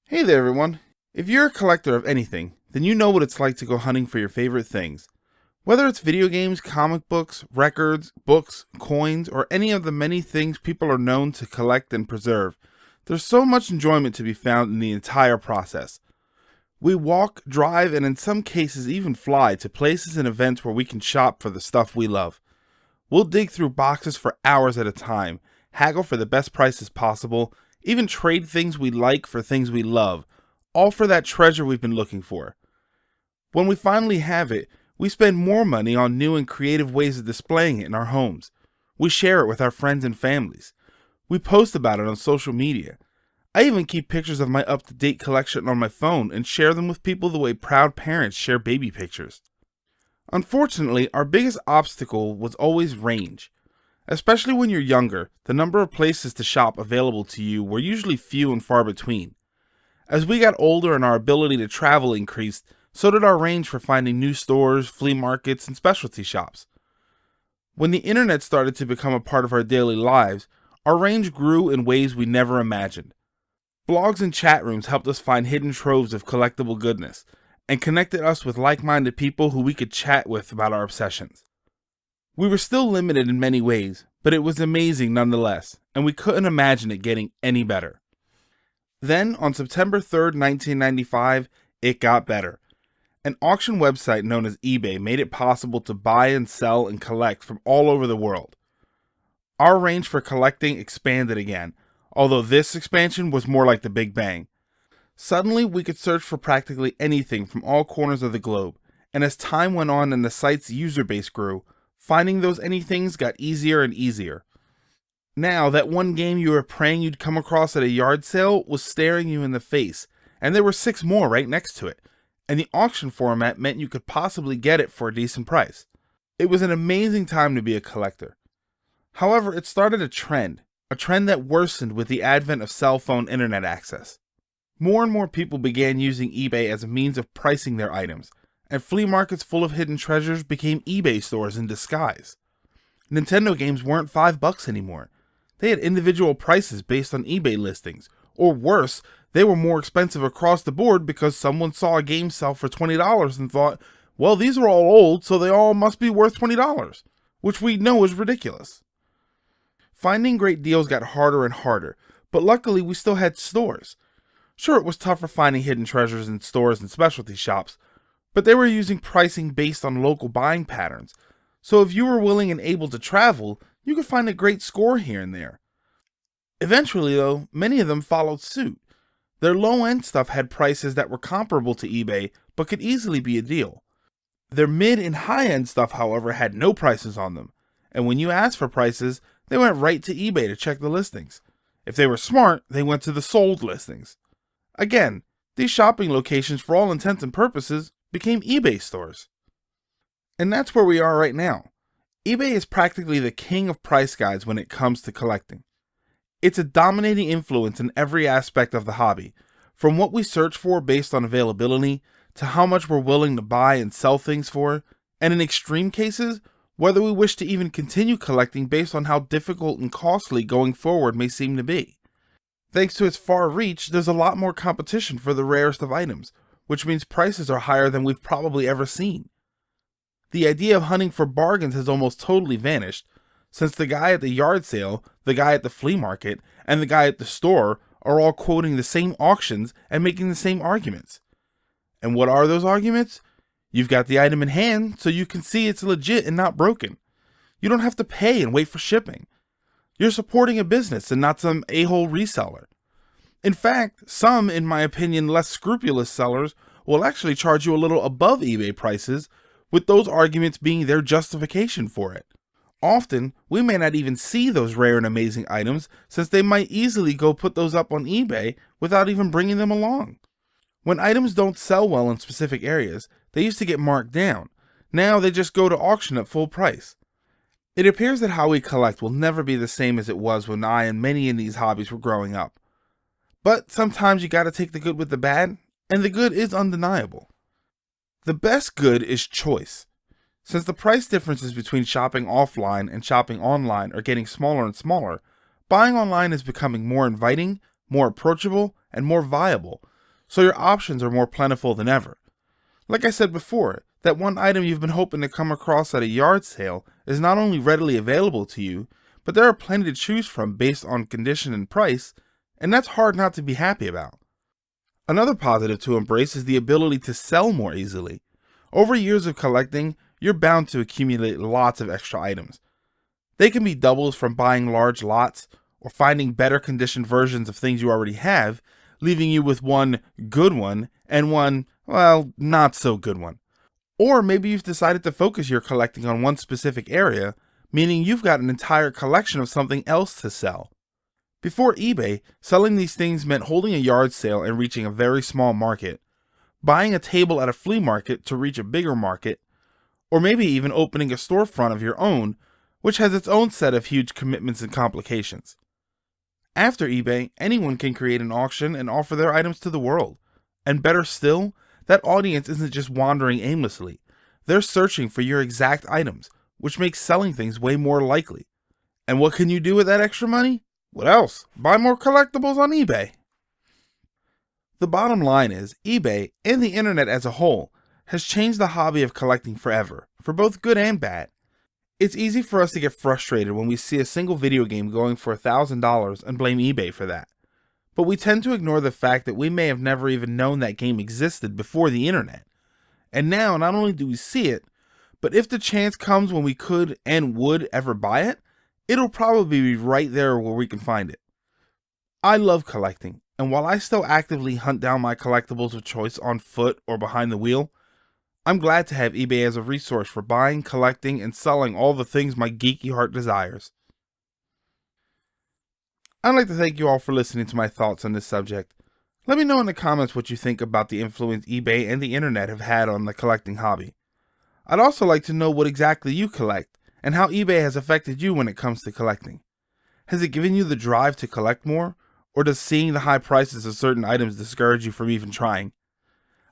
Hey there, everyone. If you're a collector of anything, then you know what it's like to go hunting for your favorite things. Whether it's video games, comic books, records, books, coins, or any of the many things people are known to collect and preserve, there's so much enjoyment to be found in the entire process. We walk, drive, and in some cases even fly to places and events where we can shop for the stuff we love. We'll dig through boxes for hours at a time, haggle for the best prices possible, even trade things we like for things we love, all for that treasure we've been looking for. When we finally have it, we spend more money on new and creative ways of displaying it in our homes. We share it with our friends and families. We post about it on social media. I even keep pictures of my up-to-date collection on my phone and share them with people the way proud parents share baby pictures. Unfortunately, our biggest obstacle was always range. Especially when you're younger, the number of places to shop available to you were usually few and far between. As we got older and our ability to travel increased, so did our range for finding new stores, flea markets, and specialty shops. When the internet started to become a part of our daily lives, our range grew in ways we never imagined. Blogs and chat rooms helped us find hidden troves of collectible goodness, and connected us with like-minded people who we could chat with about our obsessions. We were still limited in many ways, but it was amazing nonetheless, and we couldn't imagine it getting any better. Then, on September 3rd, 1995, it got better. An auction website known as eBay made it possible to buy and sell and collect from all over the world. Our range for collecting expanded again, although this expansion was more like the Big Bang. Suddenly, we could search for practically anything from all corners of the globe, and as time went on and the site's user base grew, finding those anythings got easier and easier. Now, that one game you were praying you'd come across at a yard sale was staring you in the face, and there were 6 more right next to it, and the auction format meant you could possibly get it for a decent price. It was an amazing time to be a collector. However, it started a trend that worsened with the advent of cell phone internet access. More and more people began using eBay as a means of pricing their items, and flea markets full of hidden treasures became eBay stores in disguise. Nintendo games weren't $5 anymore. They had individual prices based on eBay listings, or worse, they were more expensive across the board because someone saw a game sell for $20 and thought, well, these are all old, so they all must be worth $20, which we know is ridiculous. Finding great deals got harder and harder, but luckily we still had stores. Sure, it was tougher finding hidden treasures in stores and specialty shops, but they were using pricing based on local buying patterns, so if you were willing and able to travel, you could find a great score here and there. Eventually, though, many of them followed suit. Their low-end stuff had prices that were comparable to eBay, but could easily be a deal. Their mid and high-end stuff, however, had no prices on them, and when you asked for prices, they went right to eBay to check the listings. If they were smart, they went to the sold listings. Again, these shopping locations, for all intents and purposes, became eBay stores. And that's where we are right now. eBay is practically the king of price guides when it comes to collecting. It's a dominating influence in every aspect of the hobby, from what we search for based on availability, to how much we're willing to buy and sell things for, and in extreme cases, whether we wish to even continue collecting based on how difficult and costly going forward may seem to be. Thanks to its far reach, there's a lot more competition for the rarest of items, which means prices are higher than we've probably ever seen. The idea of hunting for bargains has almost totally vanished, since the guy at the yard sale, the guy at the flea market, and the guy at the store are all quoting the same auctions and making the same arguments. And what are those arguments? You've got the item in hand, so you can see it's legit and not broken. You don't have to pay and wait for shipping. You're supporting a business and not some a-hole reseller. In fact, some, in my opinion, less scrupulous sellers will actually charge you a little above eBay prices, with those arguments being their justification for it. Often, we may not even see those rare and amazing items, since they might easily go put those up on eBay without even bringing them along. When items don't sell well in specific areas, they used to get marked down. Now they just go to auction at full price. It appears that how we collect will never be the same as it was when I and many in these hobbies were growing up. But sometimes you gotta take the good with the bad, and the good is undeniable. The best good is choice. Since the price differences between shopping offline and shopping online are getting smaller and smaller, buying online is becoming more inviting, more approachable, and more viable, so your options are more plentiful than ever. Like I said before, that one item you've been hoping to come across at a yard sale is not only readily available to you, but there are plenty to choose from based on condition and price, and that's hard not to be happy about. Another positive to embrace is the ability to sell more easily. Over years of collecting, you're bound to accumulate lots of extra items. They can be doubles from buying large lots, or finding better conditioned versions of things you already have, leaving you with one good one and one, well, not so good one. Or maybe you've decided to focus your collecting on one specific area, meaning you've got an entire collection of something else to sell. Before eBay, selling these things meant holding a yard sale and reaching a very small market, buying a table at a flea market to reach a bigger market, or maybe even opening a storefront of your own, which has its own set of huge commitments and complications. After eBay, anyone can create an auction and offer their items to the world. And better still, that audience isn't just wandering aimlessly. They're searching for your exact items, which makes selling things way more likely. And what can you do with that extra money? What else? Buy more collectibles on eBay. The bottom line is, eBay, and the internet as a whole, has changed the hobby of collecting forever, for both good and bad. It's easy for us to get frustrated when we see a single video game going for $1,000 and blame eBay for that. But we tend to ignore the fact that we may have never even known that game existed before the internet. And now, not only do we see it, but if the chance comes when we could and would ever buy it, it'll probably be right there where we can find it. I love collecting, and while I still actively hunt down my collectibles of choice on foot or behind the wheel, I'm glad to have eBay as a resource for buying, collecting, and selling all the things my geeky heart desires. I'd like to thank you all for listening to my thoughts on this subject. Let me know in the comments what you think about the influence eBay and the internet have had on the collecting hobby. I'd also like to know what exactly you collect, and how eBay has affected you when it comes to collecting. Has it given you the drive to collect more, or does seeing the high prices of certain items discourage you from even trying?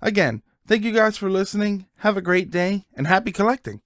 Again, thank you guys for listening, have a great day, and happy collecting!